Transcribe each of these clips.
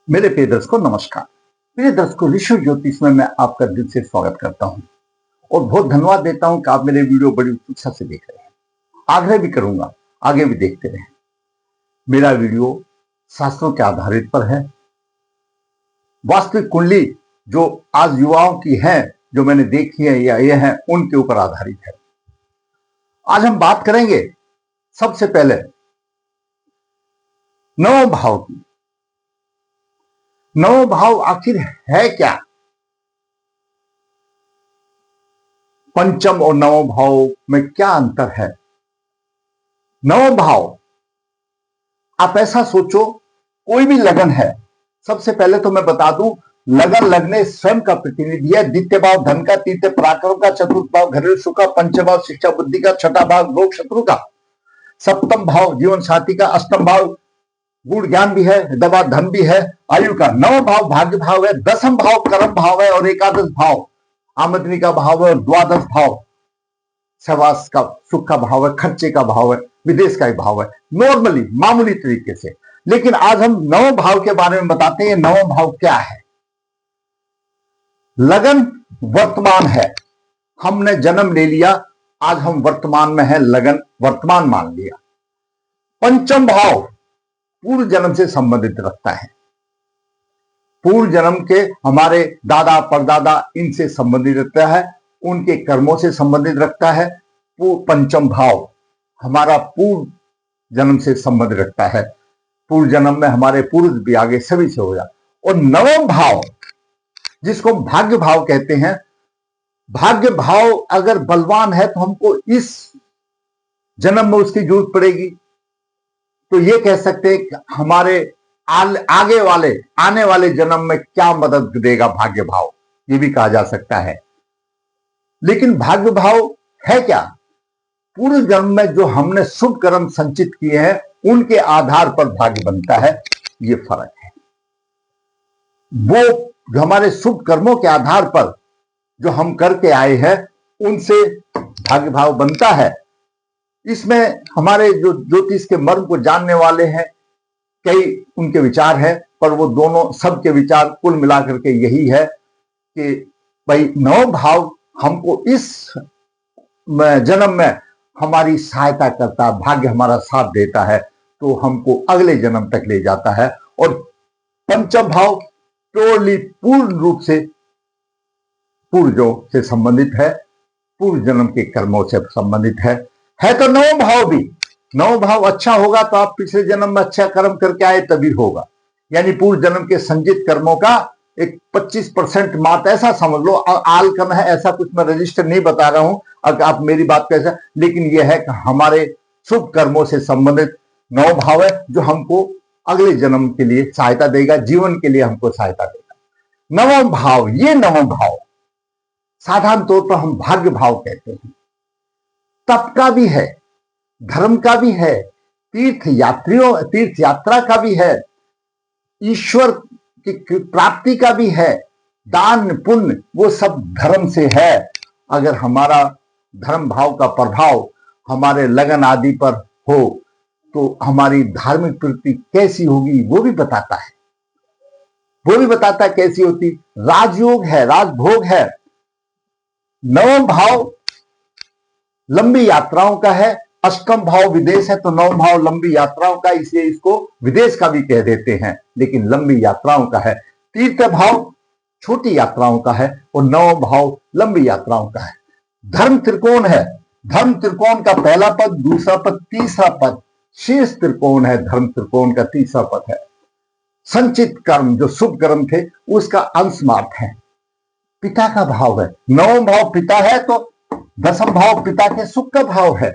मेरे प्रिय दर्शकों नमस्कार। मेरे दर्शकों ऋषि ज्योतिष में मैं आपका दिल से स्वागत करता हूं और बहुत धन्यवाद देता हूं कि आप मेरे वीडियो बड़ी उत्सुकता से देख रहे हैं। आग्रह भी करूंगा आगे भी देखते रहें। मेरा वीडियो शास्त्रों के आधारित पर है। वास्तविक कुंडली जो आज युवाओं की है, जो मैंने देखी है या ये है, उनके ऊपर आधारित है। आज हम बात करेंगे सबसे पहले नवम भाव की। नवम भाव आखिर है क्या? पंचम और नवम भाव में क्या अंतर है? नवम भाव, आप ऐसा सोचो कोई भी लगन है। सबसे पहले तो मैं बता दूं, लगन लगने स्वयं का प्रतिनिधि है। द्वितीय भाव धन का, तृतीय पराक्रम का, चतुर्थ भाव घरेलू सुख का, पंचम भाव शिक्षा बुद्धि का, छठा भाव रोग शत्रु का, सप्तम भाव जीवन साथी का, अष्टम भाव गुण ज्ञान भी है, दवा धन भी है, आयु का। नवम भाव भाग्य भाव है, दसम भाव कर्म भाव है और एकादश भाव आमदनी का भाव है और द्वादश भाव सहवास का सुख का भाव है, खर्चे का भाव है, विदेश का ही भाव है। नॉर्मली मामूली तरीके से। लेकिन आज हम नवम भाव के बारे में बताते हैं। नवम भाव क्या है? लगन वर्तमान है, हमने जन्म ले लिया, आज हम वर्तमान में है, लगन वर्तमान मान लिया। पंचम भाव पूर्व जन्म से संबंधित रखता है। पूर्व जन्म के हमारे दादा परदादा इनसे संबंधित रखता है, उनके कर्मों से संबंधित रखता है। पंचम भाव हमारा पूर्व जन्म से संबंध रखता है। पूर्व जन्म में हमारे पूर्व भी आगे सभी से हो जाए। और नवम भाव जिसको भाग्य भाव कहते हैं, भाग्य भाव अगर बलवान है तो हमको इस जन्म में उसकी जरूरत पड़ेगी। तो ये कह सकते हैं कि हमारे आगे वाले आने वाले जन्म में क्या मदद देगा भाग्य भाव, ये भी कहा जा सकता है। लेकिन भाग्य भाव है क्या? पूर्व जन्म में जो हमने शुभ कर्म संचित किए हैं उनके आधार पर भाग्य बनता है। ये फर्क है। वो जो हमारे शुभ कर्मों के आधार पर जो हम करके आए हैं उनसे भाग्य भाव बनता है। इसमें हमारे जो ज्योतिष के मर्म को जानने वाले हैं, कई उनके विचार है, पर वो दोनों सबके विचार कुल मिलाकर के यही है कि भाई नव भाव हमको इस जन्म में हमारी सहायता करता है, भाग्य हमारा साथ देता है, तो हमको अगले जन्म तक ले जाता है। और पंचम भाव प्योरली पूर्ण रूप से पूर्वजों से संबंधित है, पूर्व जन्म के कर्मों से संबंधित है। तो नवम भाव भी, नवम भाव अच्छा होगा तो आप पिछले जन्म में अच्छा कर्म करके आए तभी होगा। यानी पूर्व जन्म के संचित कर्मों का एक 25% मात्र ऐसा समझ लो। आल करना है ऐसा कुछ मैं रजिस्टर नहीं बता रहा हूं, अगर आप मेरी बात कैसा, लेकिन यह है कि हमारे शुभ कर्मों से संबंधित नव भाव है जो हमको अगले जन्म के लिए सहायता देगा, जीवन के लिए हमको सहायता देगा। नवम भाव, ये नवम भाव साधारण तौर पर हम भाग्य भाव कहते हैं। तप का भी है, धर्म का भी है, तीर्थ यात्रा का भी है, ईश्वर की प्राप्ति का भी है, दान पुण्य वो सब धर्म से है। अगर हमारा धर्म भाव का प्रभाव हमारे लगन आदि पर हो तो हमारी धार्मिक प्रवृत्ति कैसी होगी वो भी बताता है। वो भी बताता है कैसी होती। राजयोग है, राजभोग है। नवम भाव लंबी यात्राओं का है। अष्टम भाव विदेश है तो नवम भाव लंबी यात्राओं का, इसलिए इसको विदेश का भी कह देते हैं, लेकिन लंबी यात्राओं का है। तीर्थ भाव छोटी यात्राओं का है और नवम भाव लंबी यात्राओं का है। धर्म त्रिकोण है। धर्म त्रिकोण का पहला पद, दूसरा पद, तीसरा पद शेष त्रिकोण है। धर्म त्रिकोण का तीसरा पद है। संचित कर्म जो शुभ कर्म थे उसका अंश मात्र है। पिता का भाव है। नवम भाव पिता है तो दसम भाव पिता के सुख का भाव है।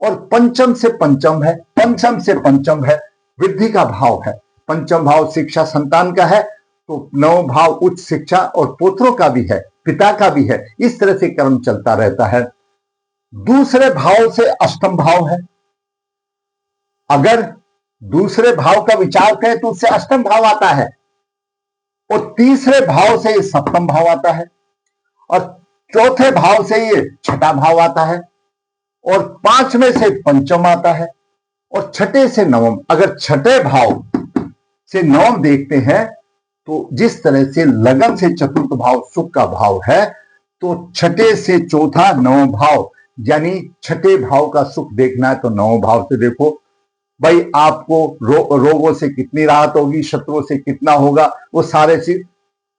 और पंचम से पंचम है, पंचम से पंचम है, वृद्धि का भाव है। पंचम भाव शिक्षा संतान का है तो नवम भाव उच्च शिक्षा और पुत्रों का भी है, पिता का भी है। इस तरह से कर्म चलता रहता है। दूसरे भाव से अष्टम भाव है। अगर दूसरे भाव का विचार करें तो उससे अष्टम भाव आता है और तीसरे भाव से ये सप्तम भाव आता है और चौथे भाव से ये छठा भाव आता है और पांचवें से पंचम आता है और छठे से नवम। अगर छठे भाव से नवम देखते हैं तो जिस तरह से लगन से चतुर्थ भाव सुख का भाव है, तो छठे से चौथा नवम भाव, यानी छठे भाव का सुख देखना है तो नवम भाव से देखो। भाई आपको रोगों से कितनी राहत होगी, शत्रुओं से कितना होगा, वो सारे चीज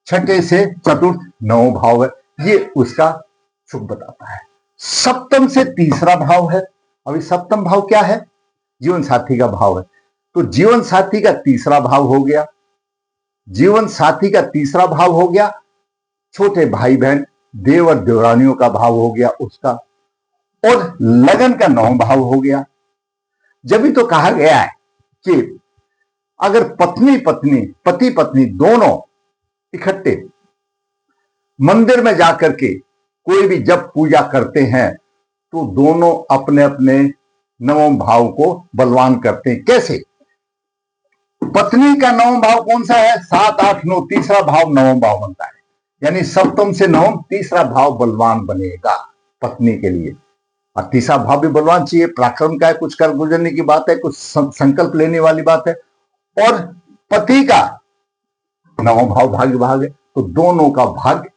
छठे से चतुर्थ नवम भाव है, ये उसका सुख बताता है। सप्तम से तीसरा भाव है। अभी सप्तम भाव क्या है? जीवन साथी का भाव है। तो जीवन साथी का तीसरा भाव हो गया, जीवन साथी का तीसरा भाव हो गया, छोटे भाई बहन देव और देवरानियों का भाव हो गया उसका, और लगन का नौम भाव हो गया। जब भी तो कहा गया है कि अगर पत्नी पत्नी पति पत्नी दोनों इकट्ठे मंदिर में जाकर के कोई भी जब पूजा करते हैं तो दोनों अपने अपने नवम भाव को बलवान करते हैं। कैसे? पत्नी का नवम भाव कौन सा है? 7 8 9, तीसरा भाव नवम भाव बनता है, यानी सप्तम से नवम तीसरा भाव बलवान बनेगा पत्नी के लिए। और तीसरा भाव भी बलवान चाहिए, पराक्रम का है, कुछ कर गुजरने की बात है, कुछ संकल्प लेने वाली बात है। और पति का नवम भाव भाग्य भाग है, तो दोनों का भाग्य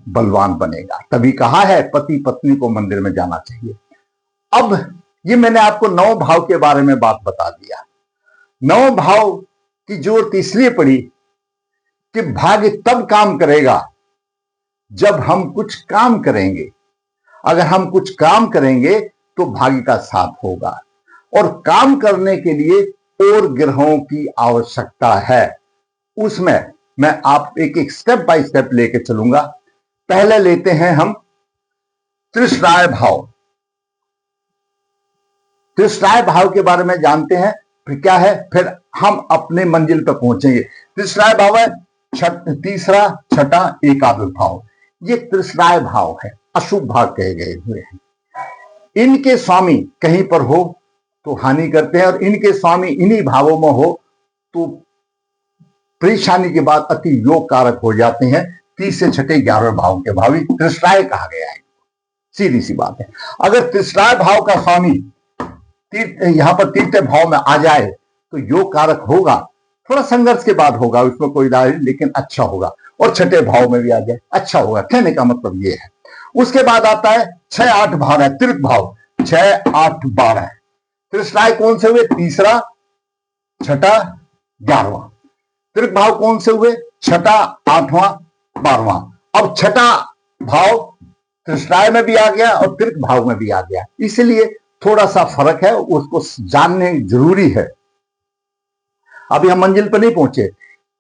बलवान बनेगा। तभी कहा है पति पत्नी को मंदिर में जाना चाहिए। अब ये मैंने आपको नौ भाव के बारे में बात बता दिया। नौ भाव की जरूरत इसलिए पड़ी कि भाग्य तब काम करेगा जब हम कुछ काम करेंगे। अगर हम कुछ काम करेंगे तो भाग्य का साथ होगा, और काम करने के लिए और ग्रहों की आवश्यकता है। उसमें मैं आप एक स्टेप बाय स्टेप लेके चलूंगा। पहले लेते हैं हम त्रिश्राय भाव। त्रिश्राय भाव के बारे में जानते हैं, फिर क्या है, फिर हम अपने मंजिल पर पहुंचेंगे। त्रिश्राय भाव है तीसरा छठा एकादश भाव। ये त्रिश्राय भाव है, अशुभ भाव कहे गए हुए हैं। इनके स्वामी कहीं पर हो तो हानि करते हैं, और इनके स्वामी इन्हीं भावों में हो तो परेशानी के बाद अति योग कारक हो जाते हैं। 30 से छठे 11वें भाव के भावी त्रिश्राय कहा गया है। सीधी सी बात है। अगर त्रिश्राय भाव का स्वामी यहां पर तीसरे भाव में आ जाए तो योग कारक होगा, थोड़ा संघर्ष के बाद होगा, उसमें कोई राय नहीं, लेकिन अच्छा होगा। और छठे भाव में भी आ जाए अच्छा होगा, कहने का मतलब ये है। उसके बाद आता है 6 8 भाव है, त्रिक भाव 6 8 12। त्रिश्राय कौन से हुए? तीसरा छठा 11वां। त्रिक भाव कौन से हुए? छठा 8वां 12वां। अब छठा भाव त्रिश्राय में भी आ गया और त्रिक भाव में भी आ गया, इसलिए थोड़ा सा फर्क है, उसको जानने जरूरी है। अभी हम मंजिल पर नहीं पहुंचे।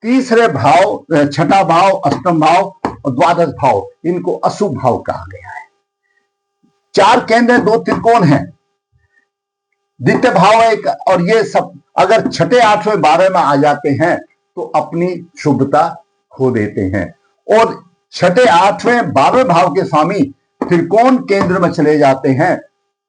तीसरे भाव, छठा भाव, अष्टम भाव और द्वादश भाव, इनको अशुभ भाव कहा गया है। 4 केंद्र 2 त्रिकोण हैं, द्वितीय भाव एक, और ये सब अगर छठे 8वें 12वें में आ जाते हैं तो अपनी शुभता खो देते हैं। और छठे 8वें 12वें भाव के स्वामी त्रिकोण केंद्र में चले जाते हैं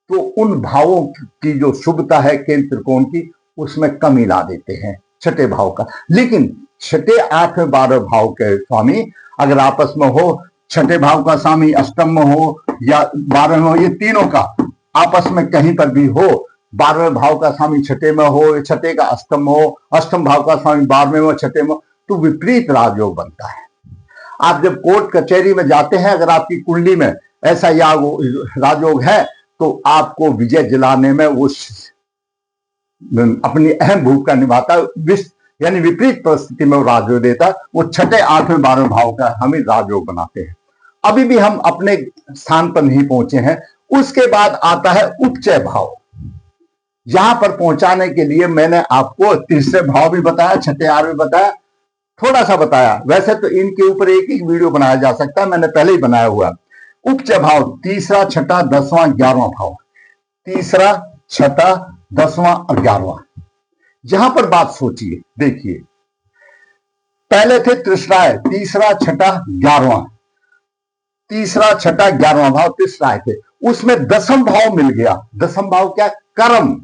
तो उन भावों की जो शुभता है केंद्र त्रिकोण की, उसमें कमी ला देते हैं छठे भाव का। लेकिन छठे 8वें 12वें भाव के स्वामी अगर आपस में हो, छठे भाव का स्वामी अष्टम में हो या 12वें में हो, ये तीनों का आपस में कहीं पर भी हो, 12वें भाव का स्वामी छठे में हो, छठे का अष्टम में हो, अष्टम भाव का स्वामी 12वें में, छठे में, तो विपरीत राजयोग बनता है। आप जब कोर्ट कचहरी में जाते हैं, अगर आपकी कुंडली में ऐसा या राजयोग है तो आपको विजय दिलाने में वो अपनी अहम भूमिका निभाता है। यानी विपरीत परिस्थिति में वो राजयोग देता है। वो छठे 8वें 12वें भाव का हमें राजयोग बनाते हैं। अभी भी हम अपने स्थान पर नहीं पहुंचे हैं। उसके बाद आता है उपचय भाव। यहां पर पहुंचाने के लिए मैंने आपको तीसरे भाव भी बताया, छठे 8वें बताया, थोड़ा सा बताया। वैसे तो इनके ऊपर एक ही वीडियो बनाया जा सकता है, मैंने पहले ही बनाया हुआ। उपचय भाव तीसरा छठा 10वां 11वां भाव, तीसरा छठा 10वां और 11वां। यहां पर बात सोचिए, देखिए, पहले थे त्रिश्राय तीसरा छठा 11वां, तीसरा छठा 11वां भाव त्रिश्राय थे। उसमें 10वां भाव मिल गया। 10वां भाव क्या? कर्म।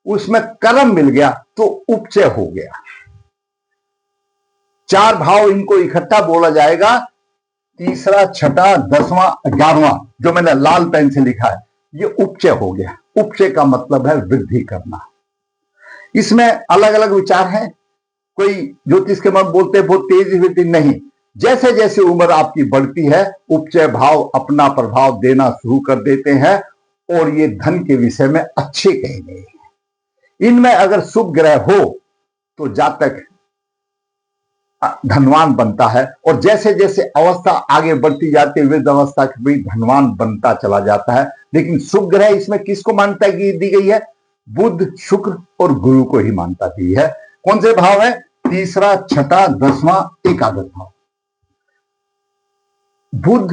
उसमें कर्म मिल गया तो उपचय हो गया। 4 भाव इनको इकट्ठा बोला जाएगा, तीसरा छठा 10वां 11वां, जो मैंने लाल पेन से लिखा है, ये उपचय हो गया। उपचय का मतलब है वृद्धि करना। इसमें अलग अलग विचार हैं, कोई ज्योतिष के मन बोलते हैं बहुत तेजी होती, नहीं। जैसे जैसे उम्र आपकी बढ़ती है उपचय भाव अपना प्रभाव देना शुरू कर देते हैं और ये धन के विषय में अच्छे कहे गए हैं। इनमें अगर शुभ ग्रह हो तो जातक धनवान बनता है और जैसे जैसे अवस्था आगे बढ़ती जाती है वृद्ध अवस्था के भी धनवान बनता चला जाता है। लेकिन शुभ ग्रह इसमें किसको मान्यता दी गई है? बुध, शुक्र और गुरु को ही मान्यता दी है। कौन से भाव है? तीसरा, छठा, 10वां, एकादश भाव। बुध,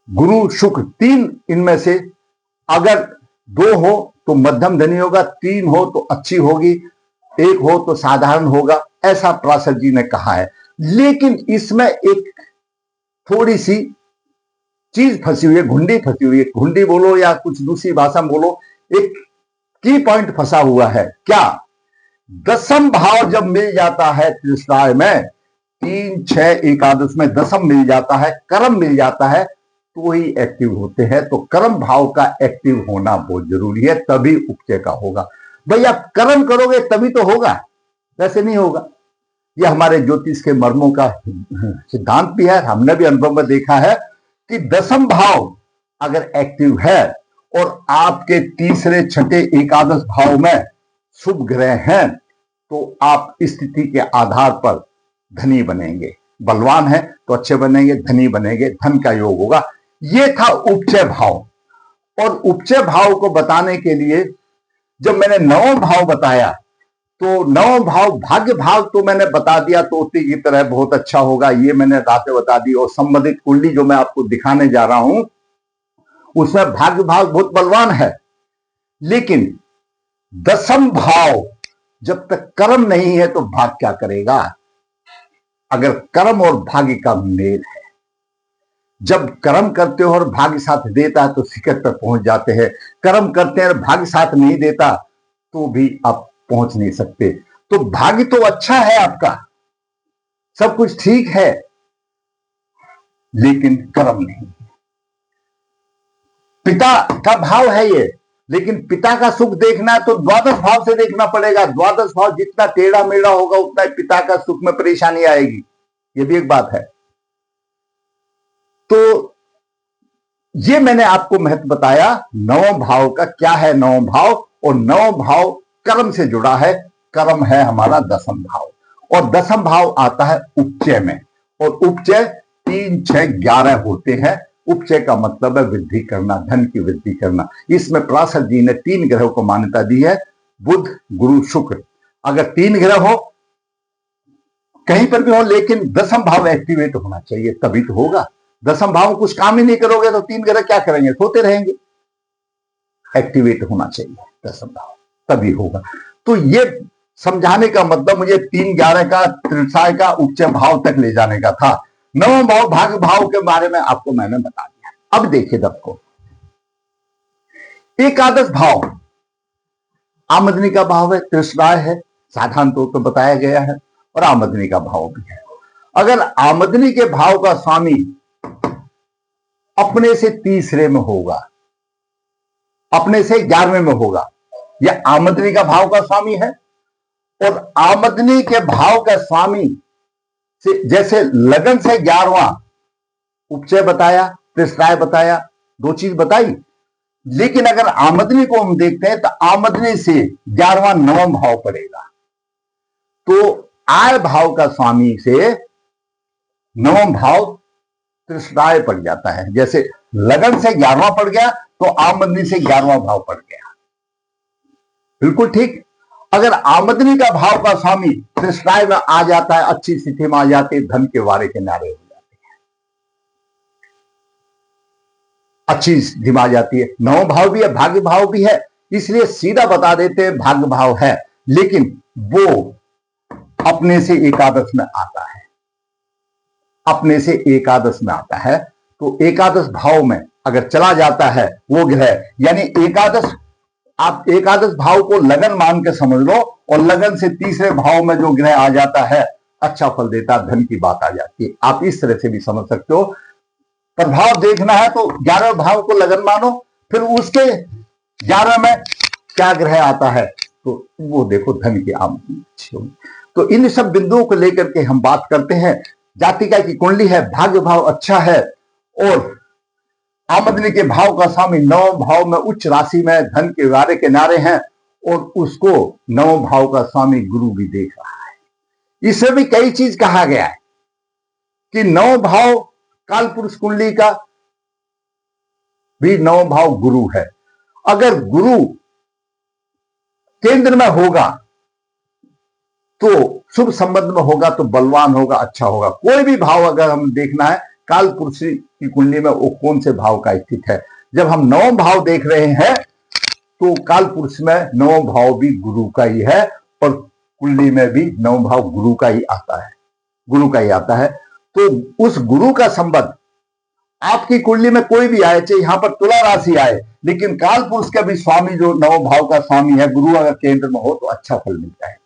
गुरु, शुक्र, तीन इनमें से अगर 2 हो तो मध्यम धनी होगा, 3 हो तो अच्छी होगी, 1 हो तो साधारण होगा, ऐसा पराशर जी ने कहा है। लेकिन इसमें एक थोड़ी सी चीज फंसी हुई है, घुंडी फंसी हुई है। घुंडी बोलो या कुछ दूसरी भाषा में बोलो, एक की पॉइंट फंसा हुआ है। क्या? 10म भाव जब मिल जाता है त्रिस्राय में, 3, 6, एकादश में 10म मिल जाता है, कर्म मिल जाता है, तो ही एक्टिव होते हैं। तो कर्म भाव का एक्टिव होना बहुत जरूरी है, तभी उपचय का होगा। भाई आप कर्म करोगे तभी तो होगा, वैसे नहीं होगा। यह हमारे ज्योतिष के मर्मों का सिद्धांत भी है। हमने भी अनुभव में देखा है कि 10म भाव अगर एक्टिव है और आपके तीसरे, छठे, एकादश भाव में शुभ ग्रह हैं तो आप स्थिति के आधार पर धनी बनेंगे। बलवान है तो अच्छे बनेंगे, धनी बनेंगे, धन का योग होगा। यह था उपचय भाव। और उपचय भाव को बताने के लिए जब मैंने 9वां भाव बताया तो 9वां भाव भाग्य भाव तो मैंने बता दिया तोते की तरह बहुत अच्छा होगा, ये मैंने रातें बता दी। और संबंधित कुंडली जो मैं आपको दिखाने जा रहा हूं उसमें भाग्य भाव बहुत बलवान है। लेकिन 10म भाव जब तक कर्म नहीं है तो भाग्य क्या करेगा? अगर कर्म और भाग्य का मेल है, जब कर्म करते हो और भाग्य साथ देता है तो शिखर पर पहुंच जाते हैं। कर्म करते हैं और भाग्य साथ नहीं देता तो भी आप पहुंच नहीं सकते। तो भाग्य तो अच्छा है आपका, सब कुछ ठीक है, लेकिन कर्म नहीं। पिता का भाव है ये, लेकिन पिता का सुख देखना है तो द्वादश भाव से देखना पड़ेगा। द्वादश भाव जितना टेढ़ा मेढ़ा होगा उतना ही पिता का सुख में परेशानी आएगी, ये भी एक बात है। तो ये मैंने आपको महत्व बताया 9वां भाव का। क्या है 9वां भाव? और 9वां भाव कर्म से जुड़ा है। कर्म है हमारा 10म भाव और 10म भाव आता है उपचय में। और उपचय 3, 6, 11 होते हैं। उपचय का मतलब है वृद्धि करना, धन की वृद्धि करना। इसमें पराशर जी ने 3 ग्रहों को मान्यता दी है, बुध, गुरु, शुक्र। अगर 3 ग्रह हो कहीं पर भी हो, लेकिन 10म भाव एक्टिवेट होना चाहिए तभी तो होगा। 10म भाव कुछ काम ही नहीं करोगे तो 3 ग्रह क्या करेंगे? सोते रहेंगे। एक्टिवेट होना चाहिए 10म भाव, तभी होगा। तो ये समझाने का मतलब मुझे 3, 11 का, त्रिसाय का, उपचय भाव तक ले जाने का था। 9वां भाव भाग्य भाव के बारे में आपको मैंने बता दिया। अब देखिए को एकादश भाव आमदनी का भाव है, त्रिसाय है, साधारण तौर पर बताया गया है, और आमदनी का भाव भी है। अगर आमदनी के भाव का स्वामी अपने से तीसरे में होगा, अपने से 11वें में होगा, यह आमदनी का भाव का स्वामी है। और आमदनी के भाव का स्वामी से, जैसे लगन से 11वां, उपचय बताया, त्रिसाय बताया, 2 चीज बताई। लेकिन अगर आमदनी को हम देखते हैं तो आमदनी से 11वां 9वां भाव पड़ेगा, तो आय भाव का स्वामी से 9वां भाव त्रिसाय पड़ जाता है। जैसे लगन से 11वां पड़ गया तो आमदनी से 11वां भाव पड़ गया, बिल्कुल ठीक। अगर आमदनी का भाव का स्वामी त्रिसाय में आ जाता है, अच्छी स्थिति में आ जाते हैं, धन के वारे किनारे हो जाते हैं, अच्छी स्थिति में आ जाती है। 9वां भाव भी है, भाग्य भाव भी है, इसलिए सीधा बता देते हैं भाग्य भाव है। लेकिन वो अपने से एकादश में आता है, अपने से एकादश में आता है। तो एकादश भाव में अगर चला जाता है वो ग्रह, यानी एकादश, आप एकादश भाव को लगन मान के समझ लो, और लगन से तीसरे भाव में जो ग्रह आ जाता है अच्छा फल देता, धन की बात आ जाती है। आप इस तरह से भी समझ सकते हो। प्रभाव देखना है तो 11वें भाव को लगन मानो, फिर उसके 11 में क्या ग्रह आता है, तो वो देखो धन की आमदनी अच्छी होगी। तो इन सब बिंदुओं को लेकर के हम बात करते हैं। जातिका की कुंडली है, भाग्य भाव अच्छा है और आमदनी के भाव का स्वामी नवम भाव में उच्च राशि में धन के वारे किनारे हैं और उसको नवम भाव का स्वामी गुरु भी देख रहा है। इससे भी कई चीज कहा गया है कि नव भाव काल पुरुष कुंडली का भी नव भाव गुरु है। अगर गुरु केंद्र में होगा तो शुभ संबंध में होगा तो बलवान होगा, अच्छा होगा। कोई भी भाव अगर हम देखना है काल पुरुष की कुंडली में वो कौन से भाव का स्थित है। जब हम नवम भाव देख रहे हैं तो काल पुरुष में नवम भाव भी गुरु का ही है और कुंडली में भी नवम भाव गुरु का ही आता है, गुरु का ही आता है। तो उस गुरु का संबंध आपकी कुंडली में कोई भी आए, चाहे यहां पर तुला राशि आए, लेकिन काल पुरुष का भी स्वामी जो नव भाव का स्वामी है गुरु अगर केंद्र में हो तो अच्छा फल मिलता है।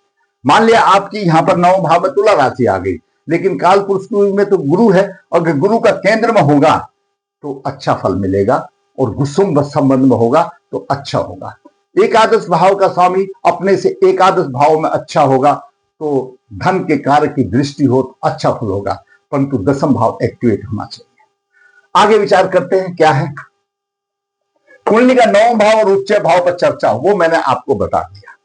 मान लिया आपकी यहां पर नव भाव में तुला राशि आ गई, लेकिन काल पुरुष में तो गुरु है, अगर गुरु का केंद्र में होगा तो अच्छा फल मिलेगा और गुस्सुम संबंध में होगा तो अच्छा होगा। एकादश भाव का स्वामी अपने से एकादश भाव में अच्छा होगा तो धन के कार्य की दृष्टि हो तो अच्छा फल होगा, परंतु दसम भाव एक्टिवेट होना चाहिए। आगे विचार करते हैं क्या है कुंडली का नवम भाव और उच्च भाव पर चर्चा, वो मैंने आपको बता दिया।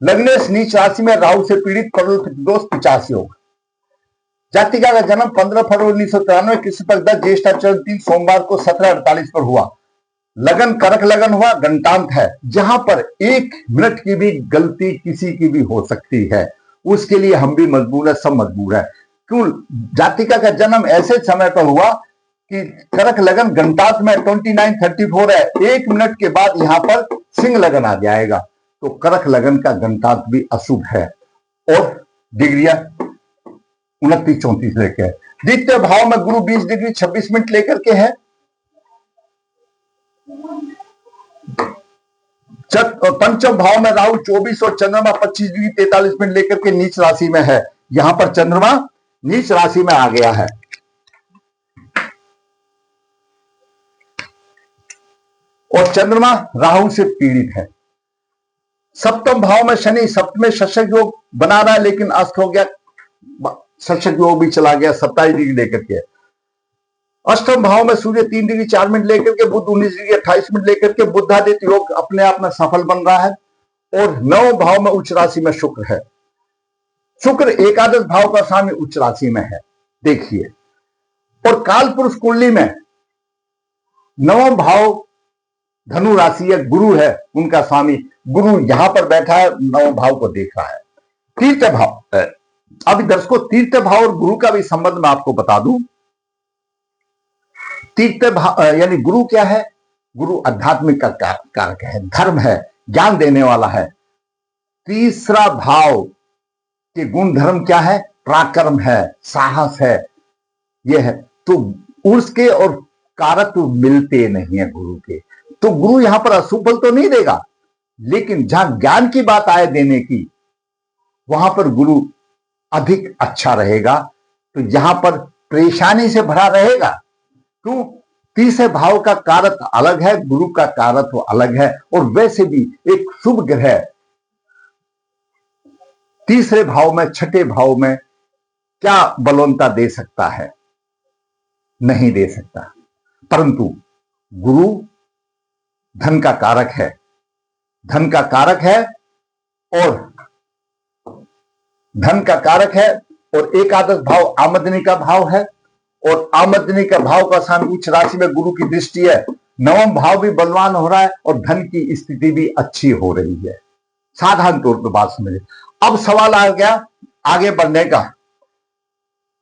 लग्नेश नीच राशि में राहु से पीड़ित, दोष 85 योग। जातिका का जन्म 15 फरवरी 1993 कृष्ण पक्ष 10 ज्येष्ठ 3 सोमवार को 17:48 पर हुआ। लगन कर्क लगन हुआ, घंटांत है, जहां पर 1 मिनट की भी गलती किसी की भी हो सकती है। उसके लिए हम भी मजबूर है, सब मजबूर है। क्यों? जातिका का जन्म ऐसे समय पर हुआ कि कर्क लगन घंटांत में 29:34 है, 1 मिनट के बाद यहां पर सिंह लगन आ जाएगा, तो कर्क लगन का घंटांत भी अशुभ है और डिग्रियां 29-34 लेके है। द्वितीय भाव में गुरु 20 डिग्री 26 मिनट लेकर के है। पंचम भाव में राहु 24 और चंद्रमा 25 डिग्री 43 मिनट लेकर के नीच राशि में है। यहां पर चंद्रमा नीच राशि में आ गया है और चंद्रमा राहु से पीड़ित है। सप्तम भाव में शनि सप्तम शशक योग बना रहा है, लेकिन अस्त हो गया, शशक योग भी चला गया 27 डिग्री लेकर के। अष्टम भाव में सूर्य 3 डिग्री 4 मिनट लेकर के, बुध 19 डिग्री 28 मिनट लेकर के बुधादित्य योग अपने आप में सफल बन रहा है। और नौ भाव में उच्च राशि में शुक्र है। शुक्र एकादश भाव का स्वामी उच्च राशि में है, देखिए। और काल पुरुष कुंडली में नवम भाव धनु राशि है, गुरु है उनका स्वामी, गुरु यहां पर बैठा है, नवम भाव को देख रहा है। तीर्थ भाव, अभी दर्शकों तीर्थ भाव और गुरु का भी संबंध मैं आपको बता दूं। तीर्थ भाव यानी गुरु क्या है? गुरु आध्यात्मिक का कारक है, धर्म है, ज्ञान देने वाला है। तीसरा भाव के गुण धर्म क्या है? पराक्रम है, साहस है, यह है। तो उसके और कारक तो मिलते नहीं है गुरु के, तो गुरु यहां पर अशुभ फल तो नहीं देगा, लेकिन जहां ज्ञान की बात आए देने की, वहां पर गुरु अधिक अच्छा रहेगा। तो यहां पर परेशानी से भरा रहेगा। क्यों? तीसरे भाव का कारक अलग है, गुरु का कारक तो अलग है। और वैसे भी एक शुभ ग्रह तीसरे भाव में, छठे भाव में क्या बलवंता दे सकता है? नहीं दे सकता। परंतु गुरु धन का कारक है, धन का कारक है और धन का कारक है और एकादश भाव आमदनी का भाव है और आमदनी का भाव का स्थान उच्च राशि में गुरु की दृष्टि है। नवम भाव भी बलवान हो रहा है और धन की स्थिति भी अच्छी हो रही है। साधारण तौर पर बात समझे। अब सवाल आ गया आगे बढ़ने का।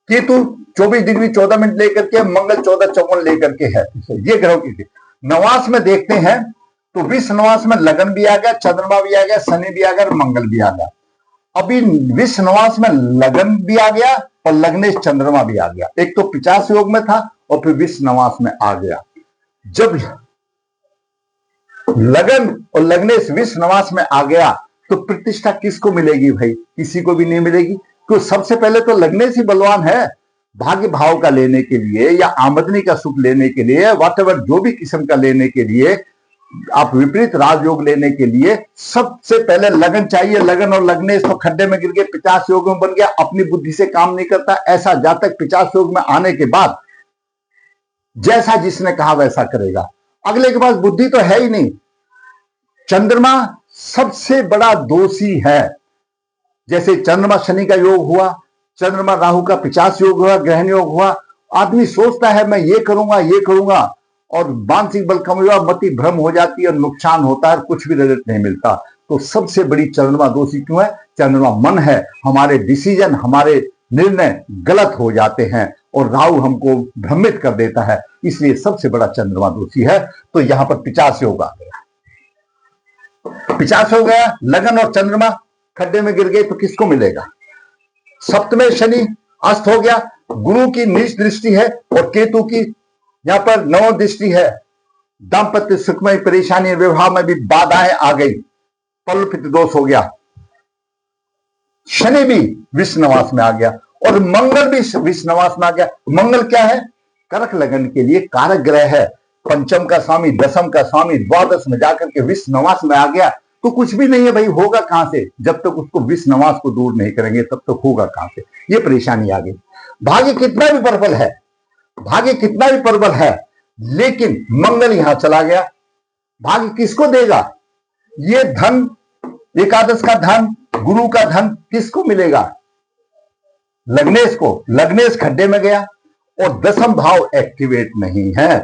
केतु 24 डिग्री 14 मिनट लेकर के, मंगल 14:54 लेकर के है। ये ग्रहों की नवास में देखते हैं तो विश्व नवास में लगन भी आ गया, चंद्रमा भी आ गया, शनि भी आ गया, मंगल भी आ गया। अभी विश्व नवास में लगन भी आ गया और लग्नेश चंद्रमा भी आ गया। एक तो 50 योग में था और फिर विश्व नवास में आ गया। जब लगन और लग्नेश विश्व नवास में आ गया तो प्रतिष्ठा किसको मिलेगी भाई? किसी को भी नहीं मिलेगी। क्योंकि सबसे पहले तो लग्नेश ही बलवान है भाग्य भाव का लेने के लिए या आमदनी का सुख लेने के लिए, वाटेवर जो भी किस्म का लेने के लिए। आप विपरीत राजयोग लेने के लिए सबसे पहले लगन चाहिए। लगन और लगने तो खड्डे में गिर गए, 50 योग में बन गया, अपनी बुद्धि से काम नहीं करता। ऐसा जातक 50 योग में आने के बाद जैसा जिसने कहा वैसा करेगा। अगले के पास बुद्धि तो है ही नहीं। चंद्रमा सबसे बड़ा दोषी है। जैसे चंद्रमा शनि का योग हुआ, चंद्रमा राहु का 50 योग हुआ, ग्रहण योग हुआ। आदमी सोचता है मैं ये करूंगा, और मानसिक बल कम हुआ, मति भ्रम हो जाती है और नुकसान होता है, कुछ भी रिजल्ट नहीं मिलता। तो सबसे बड़ी चंद्रमा दोषी क्यों है? चंद्रमा मन है, हमारे डिसीजन, हमारे निर्णय गलत हो जाते हैं और राहु हमको भ्रमित कर देता है, इसलिए सबसे बड़ा चंद्रमा दोषी है। तो यहां पर 50 योग आ गया। 50 हो गया, लगन और चंद्रमा खड्डे में गिर गए तो किसको मिलेगा? सप्तमे शनि अस्त हो गया, गुरु की नीच दृष्टि है और केतु की यहां पर नव दृष्टि है। दाम्पत्य सुख में परेशानी, विवाह में भी बाधाएं आ गई, पलपित दोष हो गया। शनि भी विषनवास में आ गया और मंगल भी विषनवास में आ गया। मंगल क्या है? कर्क लगन के लिए कारक ग्रह है। पंचम का स्वामी, दशम का स्वामी, द्वादश में जाकर के विषनवास में आ गया तो कुछ भी नहीं है भाई। होगा कहां से? जब तक उसको विषनवास को दूर नहीं करेंगे तब तक होगा कहां से? ये परेशानी आ गई। भाग्य कितना भी प्रबल है, लेकिन मंगल यहां चला गया। भाग्य किसको देगा? ये धन, एकादश का धन, गुरु का धन किसको मिलेगा? लग्नेश को। लग्नेश खड्डे में गया और दशम भाव एक्टिवेट नहीं है।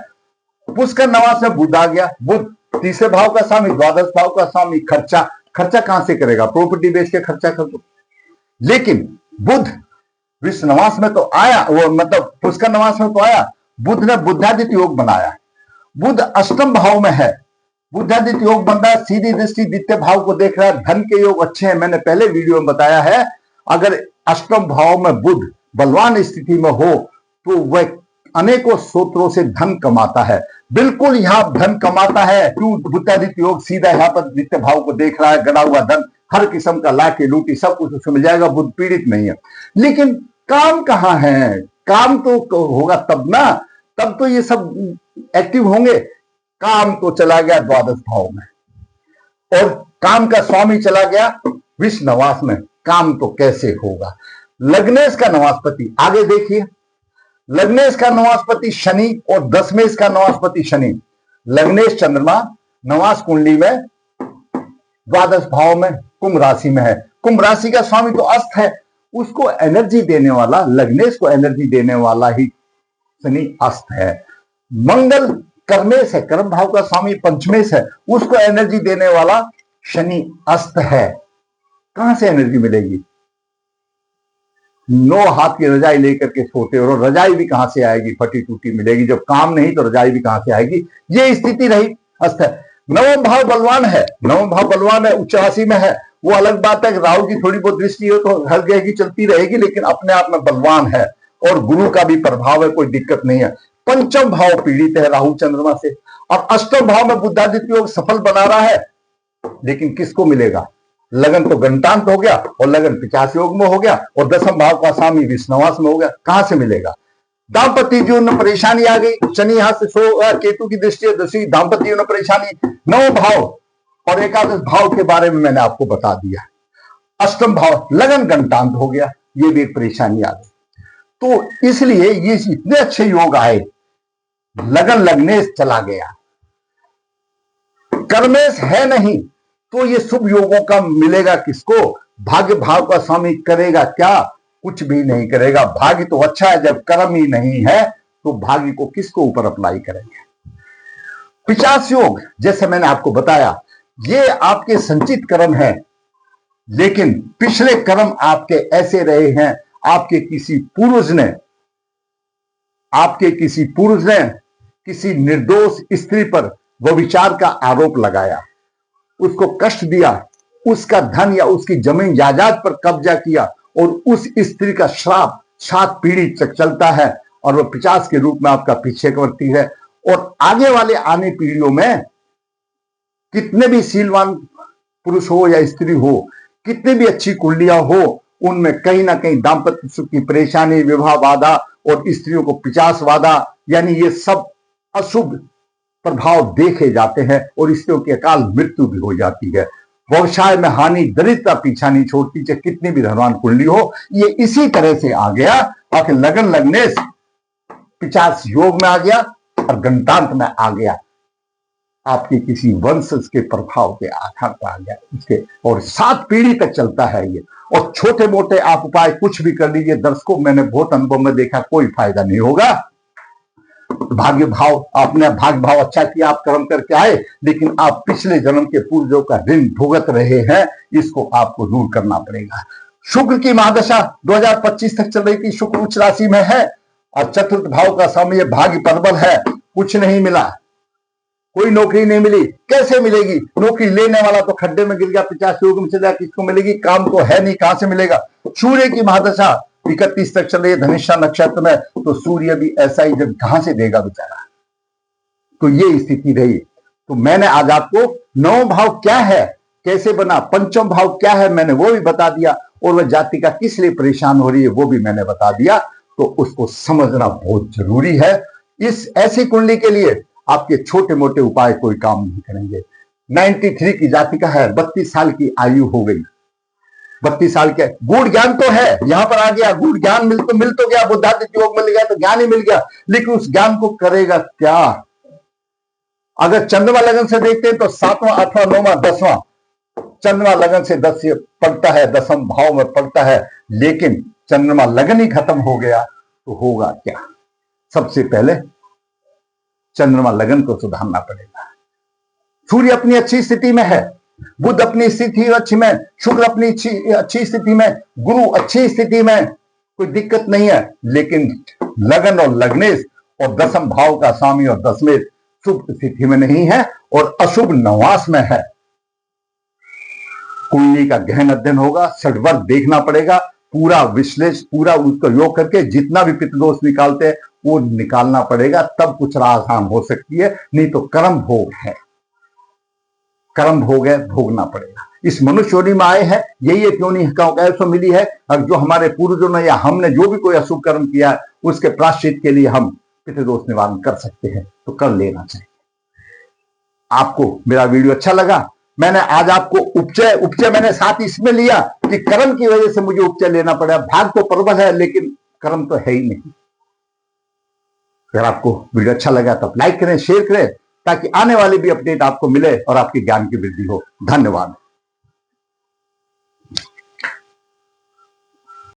पुष्कर नवास में बुध आ गया। बुध तीसरे भाव का स्वामी, द्वादश भाव का स्वामी। खर्चा कहां से करेगा? प्रॉपर्टी बेच के खर्चा कर दो। लेकिन बुध विषनवास में तो आया, वो मतलब पुष्कर नवास में तो आया। बुध ने बुद्धादित्य योग बनाया। बुध अष्टम भाव में है, बुद्धादित्य योग बन रहा है, सीधी दृष्टि द्वितीय भाव को देख रहा है। धन के योग अच्छे हैं, मैंने पहले वीडियो में बताया है। अगर अष्टम भाव में बुध बलवान स्थिति में हो तो वह अनेकों सूत्रों से धन कमाता है। बिल्कुल यहां धन कमाता है। क्यों? बुद्धादित्य योग सीधा यहां पर द्वितीय भाव को देख रहा है। गड़ा हुआ धन, हर किस्म का लाके लूटी सब कुछ उसको मिल जाएगा। बुध पीड़ित नहीं है। लेकिन काम कहां है? काम तो होगा तब ना, तब तो ये सब एक्टिव होंगे। काम तो चला गया द्वादश भाव में और काम का स्वामी चला गया विषनवास में। काम तो कैसे होगा? लग्नेश का नवासपति, आगे देखिए, लग्नेश का नवासपति शनि और दशमेश का नवासपति शनि। लग्नेश चंद्रमा नवास कुंडली में द्वादश भाव में कुंभ राशि में है। कुंभ राशि का स्वामी तो अस्त है, उसको एनर्जी देने वाला, लग्नेश को एनर्जी देने वाला ही शनि अस्त है। मंगल कर्मेश है, कर्म भाव का स्वामी पंचमेश है, उसको एनर्जी देने वाला शनि अस्त है। कहां से एनर्जी मिलेगी? 9 हाथ की रजाई लेकर के सोते हो, और रजाई भी कहां से आएगी? फटी टूटी मिलेगी। जब काम नहीं तो रजाई भी कहां से आएगी? ये स्थिति रही अस्त है। नवम भाव बलवान है, नवम भाव बलवान है, उच्च राशि में है। वो अलग बात है कि राहु की थोड़ी बहुत दृष्टि हो तो हर ग्रह की चलती रहेगी, लेकिन अपने आप में बलवान है और गुरु का भी प्रभाव है, कोई दिक्कत नहीं है। पंचम भाव पीड़ित है राहु चंद्रमा से, और अष्टम भाव में बुद्धादित्य योग सफल बना रहा है। लेकिन किसको मिलेगा? लगन तो गणतांत हो गया और लगन 50 योग में हो गया और दशम भाव का स्वामी विषनवास में हो गया। कहां से मिलेगा? दाम्पत्य जीवन में परेशानी आ गई। शनि यहां से केतु की दृष्टि, दूसरी दाम्पत्य जीवन में परेशानी। 9 भाव और एकादश भाव के बारे में मैंने आपको बता दिया। अष्टम भाव लगन गणतांत हो गया, ये भी एक परेशानी आ गई। तो इसलिए ये इतने अच्छे योग आए, लगन लग्नेश चला गया, कर्मेश है नहीं, तो ये शुभ योगों का मिलेगा किसको? भाग्य भाव का स्वामी करेगा क्या? कुछ भी नहीं करेगा। भाग्य तो अच्छा है, जब कर्म ही नहीं है तो भाग्य को किसको ऊपर अप्लाई करेंगे? 50 योग जैसे मैंने आपको बताया, ये आपके संचित कर्म है, लेकिन पिछले कर्म आपके ऐसे रहे हैं, आपके किसी पुरुष ने किसी निर्दोष स्त्री पर व्यभिचार का आरोप लगाया, उसको कष्ट दिया, उसका धन या उसकी जमीन जायदाद पर कब्जा किया और उस स्त्री का श्राप 7 पीढ़ी तक चलता है और वह 50 के रूप में आपका पीछे करती है। और आगे वाले आने पीढ़ियों में कितने भी शीलवान पुरुष हो या स्त्री हो, कितनी भी अच्छी कुंडलियां हो, उनमें कहीं ना कहीं दाम्पत्य सुख की परेशानी, विवाह बाधा और स्त्रियों को 50 वादा, यानी ये सब अशुभ प्रभाव देखे जाते हैं और इससे की अकाल मृत्यु भी हो जाती है। व्यवसाय में हानि, दरिद्रता पीछा नहीं छोड़ती, चाहे कितनी भी धनवान कुंडली हो। ये इसी तरह से आ गया और लगन लगने पिशाच योग में आ गया और गणतांत में आ गया, आपके किसी वंशज के प्रभाव के आधार पर आ गया इसके, और 7 पीढ़ी तक चलता है ये। और छोटे मोटे आप उपाय कुछ भी कर लीजिए दर्शकों, मैंने बहुत अनुभव में देखा कोई फायदा नहीं होगा। भाग्य भाव, आपने भाग्य भाव अच्छा किया, आप कर्म करके आए, लेकिन आप पिछले जन्म के पूर्वजों का ऋण भुगत रहे हैं, इसको आपको दूर करना पड़ेगा। शुक्र की महादशा 2025 तक चल रही थी, शुक्र उच्च राशि में है और चतुर्थ भाव का समय भाग्य प्रबल है। कुछ नहीं मिला, कोई नौकरी नहीं मिली, कैसे मिलेगी? नौकरी लेने वाला तो खड्डे में गिर गया, 50 योग में चला गया, किसको मिलेगी? काम तो है नहीं, कहां से मिलेगा? सूर्य की महादशा 31 तक चल रही है धनिष्ठा नक्षत्र में, तो सूर्य भी ऐसा ही जब कहां से देगा बेचारा। तो ये स्थिति रही। तो मैंने आज आपको 9 भाव क्या है, कैसे बना, पंचम भाव क्या है, मैंने वो भी बता दिया, और वह जाति का किस लिए परेशान हो रही है वो भी मैंने बता दिया। तो उसको समझना बहुत जरूरी है। इस ऐसी कुंडली के लिए आपके छोटे मोटे उपाय कोई काम नहीं करेंगे। 93 की जाति का है, 32 साल की आयु हो गई, 32 साल के, गूढ़ ज्ञान तो है, यहां पर आ गया, गूढ़ ज्ञान मिल तो गया, बुद्धादित्य योग मिल गया तो ज्ञान ही मिल गया, लेकिन उस ज्ञान को करेगा क्या? अगर चंद्रमा लगन से देखते हैं तो 7वां, 8वां, 9वां, 10वां, चंद्रमा लगन से 10 पड़ता है, 10वें भाव में पड़ता है, लेकिन चंद्रमा लगन ही खत्म हो गया तो होगा क्या? सबसे पहले चंद्रमा लगन को सुधारना पड़ेगा। सूर्य अपनी अच्छी स्थिति में है, बुध अपनी स्थिति अच्छी में, शुक्र अपनी अच्छी स्थिति में, गुरु अच्छी स्थिति में, कोई दिक्कत नहीं है, लेकिन लगन और लग्नेश और 10वें भाव का स्वामी और 10वें शुभ स्थिति में नहीं है और अशुभ नवास में है। कुंडली का गहन अध्ययन होगा, षड्वर्ग देखना पड़ेगा, पूरा विश्लेषण, पूरा उसका योग करके जितना भी पितृदोष निकालते हैं वो निकालना पड़ेगा, तब कुछ आसान हो सकती है, नहीं तो कर्म भोग है, कर्म भोग है, भोगना पड़ेगा। इस मनुष्य योनि में आए हैं, यही एक योनि कैसे मिली है, और जो हमारे पूर्वजों ने या हमने जो भी कोई अशुभ कर्म किया है उसके प्रायश्चित के लिए हम पितृदोष निवारण कर सकते हैं, तो कर लेना चाहिए। आपको मेरा वीडियो अच्छा लगा? मैंने आज आपको उपचय मैंने साथ इसमें लिया कि कर्म की वजह से मुझे उपचय लेना पड़ा। भाग तो प्रबल है लेकिन कर्म तो है ही नहीं। अगर आपको वीडियो अच्छा लगा तो लाइक करें, शेयर करें, ताकि आने वाली भी अपडेट आपको मिले और आपके ज्ञान की वृद्धि हो। धन्यवाद।